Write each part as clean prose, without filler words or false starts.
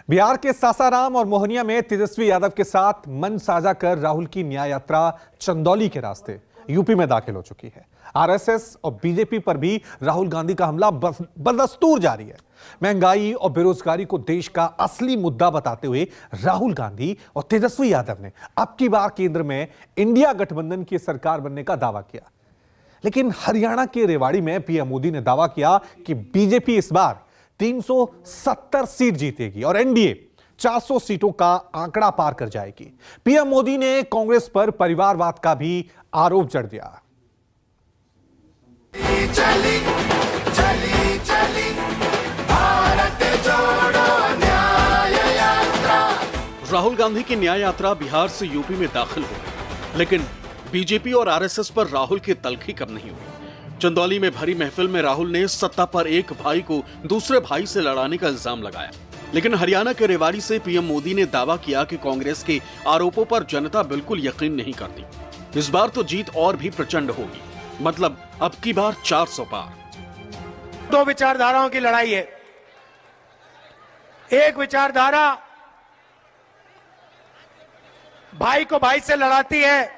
बिहार के सासाराम और मोहनिया में तेजस्वी यादव के साथ मन साझा कर राहुल की न्याय यात्रा चंदौली के रास्ते यूपी में दाखिल हो चुकी है। आरएसएस और बीजेपी पर भी राहुल गांधी का हमला बदस्तूर जारी है। महंगाई और बेरोजगारी को देश का असली मुद्दा बताते हुए राहुल गांधी और तेजस्वी यादव ने अब की बार केंद्र में इंडिया गठबंधन की सरकार बनने का दावा किया। लेकिन हरियाणा के रेवाड़ी में पीएम मोदी ने दावा किया कि बीजेपी इस बार 370 सीट जीतेगी और एनडीए 400 सीटों का आंकड़ा पार कर जाएगी। पीएम मोदी ने कांग्रेस पर परिवारवाद का भी आरोप जड़ दिया। चली, चली, चली, भारत जोड़ो न्याय यात्रा। राहुल गांधी की न्याय यात्रा बिहार से यूपी में दाखिल हो गई, लेकिन बीजेपी और आरएसएस पर राहुल की तलखी कम नहीं हुई। चंदौली में भरी महफिल में राहुल ने सत्ता पर एक भाई को दूसरे भाई से लड़ाने का इल्जाम लगाया। लेकिन हरियाणा के रेवाड़ी से पीएम मोदी ने दावा किया कि कांग्रेस के आरोपों पर जनता बिल्कुल यकीन नहीं करती। इस बार तो जीत और भी प्रचंड होगी, मतलब अब की बार 400 पार। दो विचारधाराओं की लड़ाई है। एक विचारधारा भाई को भाई से लड़ाती है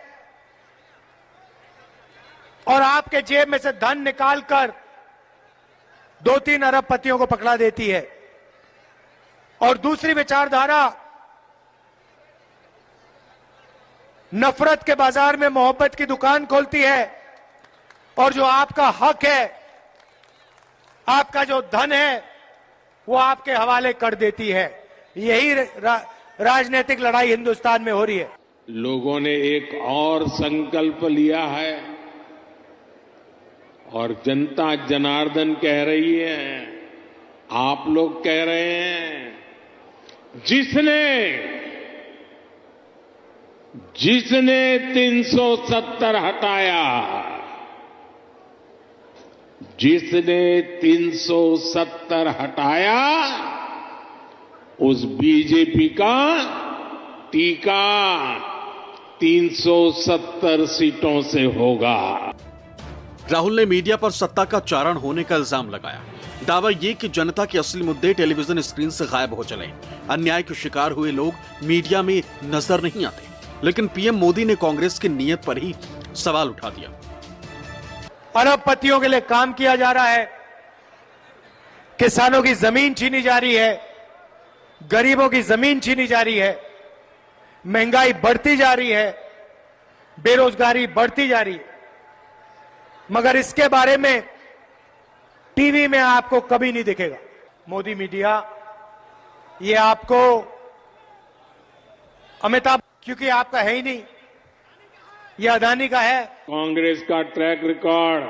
और आपके जेब में से धन निकालकर 2-3 अरबपतियों को पकड़ा देती है, और दूसरी विचारधारा नफरत के बाजार में मोहब्बत की दुकान खोलती है और जो आपका हक है, आपका जो धन है, वो आपके हवाले कर देती है। यही राजनीतिक लड़ाई हिंदुस्तान में हो रही है। लोगों ने एक और संकल्प लिया है और जनता जनार्दन कह रही है, आप लोग कह रहे हैं, जिसने 370 हटाया, जिसने 370 हटाया, उस बीजेपी का टीका 370 सीटों से होगा। राहुल ने मीडिया पर सत्ता का चारण होने का इल्जाम लगाया। दावा ये कि जनता के असली मुद्दे टेलीविजन स्क्रीन से गायब हो चले, अन्याय के शिकार हुए लोग मीडिया में नजर नहीं आते। लेकिन पीएम मोदी ने कांग्रेस की नीयत पर ही सवाल उठा दिया। अरबपतियों के लिए काम किया जा रहा है, किसानों की जमीन छीनी जा रही है, गरीबों की जमीन छीनी जा रही है, महंगाई बढ़ती जा रही है, बेरोजगारी बढ़ती जा रही है, मगर इसके बारे में टीवी में आपको कभी नहीं दिखेगा। मोदी मीडिया ये आपको अमिताभ, क्योंकि आपका है ही नहीं, ये अदानी का है। कांग्रेस का ट्रैक रिकॉर्ड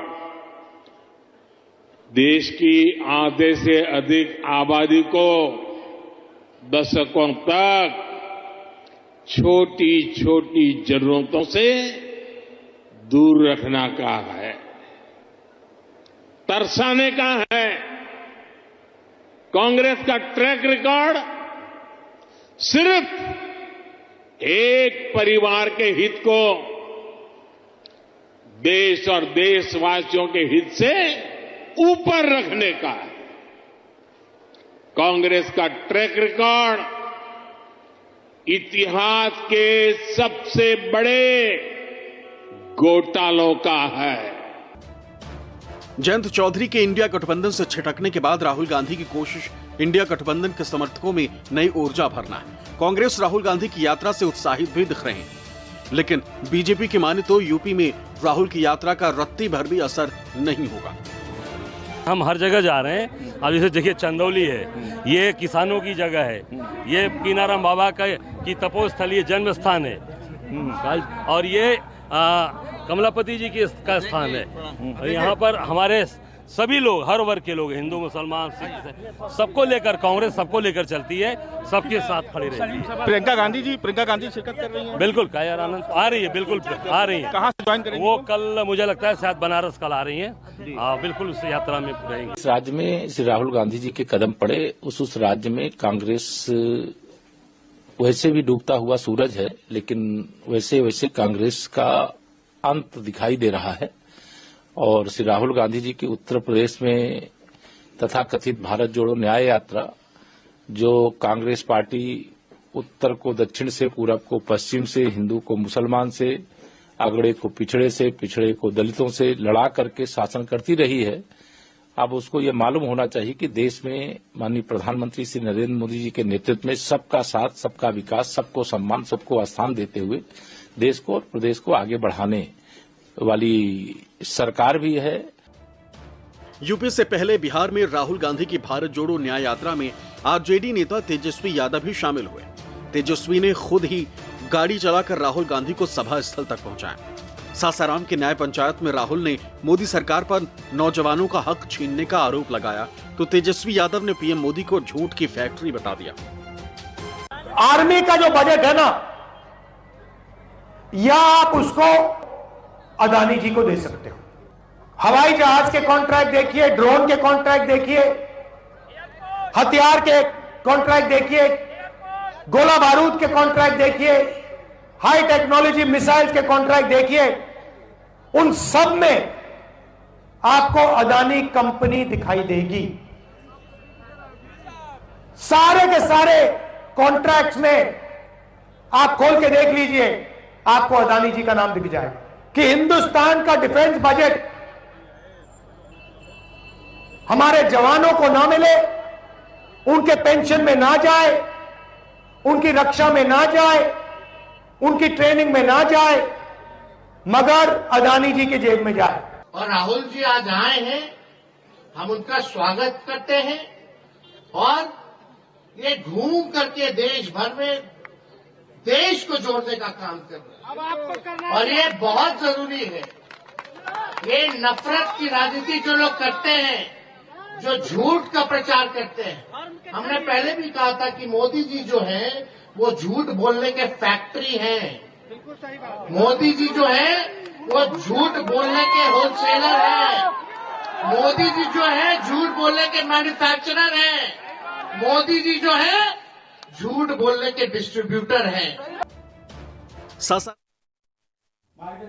देश की आधे से अधिक आबादी को दशकों तक छोटी छोटी जरूरतों से दूर रखना का है, तरसाने का है। कांग्रेस का ट्रैक रिकॉर्ड सिर्फ एक परिवार के हित को देश और देशवासियों के हित से ऊपर रखने का है। कांग्रेस का ट्रैक रिकॉर्ड इतिहास के सबसे बड़े घोटालों का है। जयंत चौधरी के इंडिया गठबंधन से छिटकने के बाद राहुल गांधी की कोशिश इंडिया गठबंधन के समर्थकों में नई ऊर्जा भरना है। कांग्रेस राहुल गांधी की यात्रा से उत्साहित भी दिख रहे हैं, लेकिन बीजेपी की माने तो यूपी में राहुल की यात्रा का रत्ती भर भी असर नहीं होगा। हम हर जगह जा रहे हैं। अब जैसे देखिए चंदौली है, ये किसानों की जगह है, ये कीनाराम बाबा की तपोस्थली है, जन्म स्थान है, और ये कमलापति जी का स्थान है। यहाँ पर हमारे सभी लोग, हर वर्ग के लोग, हिंदू, मुसलमान, सिख, सबको लेकर कांग्रेस सबको लेकर चलती है, सबके साथ खड़ी रहती है। प्रियंका गांधी शिरकत कर रही हैं। बिल्कुल, कायर आनंद आ रही है, बिल्कुल आ रही है। कहाँ से ज्वाइन करेंगी? वो कल मुझे लगता है शायद बनारस कल आ रही है। बिल्कुल उस यात्रा में रहेंगे। इस राज्य में श्री राहुल गांधी जी के कदम पड़े, उस राज्य में कांग्रेस वैसे भी डूबता हुआ सूरज है, लेकिन वैसे वैसे कांग्रेस का अंत दिखाई दे रहा है। और श्री राहुल गांधी जी की उत्तर प्रदेश में तथा कथित भारत जोड़ो न्याय यात्रा जो कांग्रेस पार्टी उत्तर को दक्षिण से, पूरब को पश्चिम से, हिंदू को मुसलमान से, अगड़े को पिछड़े से, पिछड़े को दलितों से लड़ा करके शासन करती रही है। अब उसको ये मालूम होना चाहिए कि देश में माननीय प्रधानमंत्री श्री नरेंद्र मोदी जी के नेतृत्व में सबका साथ, सबका विकास, सबको सम्मान, सबको स्थान देते हुए देश को और प्रदेश को आगे बढ़ाने वाली सरकार भी है। यूपी से पहले बिहार में राहुल गांधी की भारत जोड़ो न्याय यात्रा में आरजेडी नेता तेजस्वी यादव भी शामिल हुए। तेजस्वी ने खुद ही गाड़ी चलाकर राहुल गांधी को सभा स्थल तक पहुंचाया। सासाराम के न्याय पंचायत में राहुल ने मोदी सरकार पर नौजवानों का हक छीनने का आरोप लगाया तो तेजस्वी यादव ने पीएम मोदी को झूठ की फैक्ट्री बता दिया। आर्मी का जो बजट है ना, या आप उसको अदानी जी को दे सकते हो। हवाई जहाज के कॉन्ट्रैक्ट देखिए, ड्रोन के कॉन्ट्रैक्ट देखिए, हथियार के कॉन्ट्रैक्ट देखिए, गोला बारूद के कॉन्ट्रैक्ट देखिए, हाई टेक्नोलॉजी मिसाइल्स के कॉन्ट्रैक्ट देखिए, उन सब में आपको अदानी कंपनी दिखाई देगी। सारे के सारे कॉन्ट्रैक्ट्स में आप खोल के देख लीजिए, आपको अदानी जी का नाम दिख जाएगा कि हिंदुस्तान का डिफेंस बजट हमारे जवानों को ना मिले, उनके पेंशन में ना जाए, उनकी रक्षा में ना जाए, उनकी ट्रेनिंग में ना जाए, मगर अदानी जी के जेब में जाए। और राहुल जी आज आए हैं, हम उनका स्वागत करते हैं और ये घूम करके देश भर में देश को जोड़ने का काम कर रहे हैं और ये बहुत जरूरी है। ये नफरत की राजनीति जो लोग करते हैं, जो झूठ का प्रचार करते हैं, हमने पहले भी कहा था कि मोदी जी जो है वो झूठ बोलने के फैक्ट्री हैं। मोदी जी जो है वो झूठ बोलने के होलसेलर हैं। मोदी जी जो है झूठ बोलने के मैन्युफैक्चरर हैं। मोदी जी जो है झूठ बोलने के डिस्ट्रीब्यूटर हैं।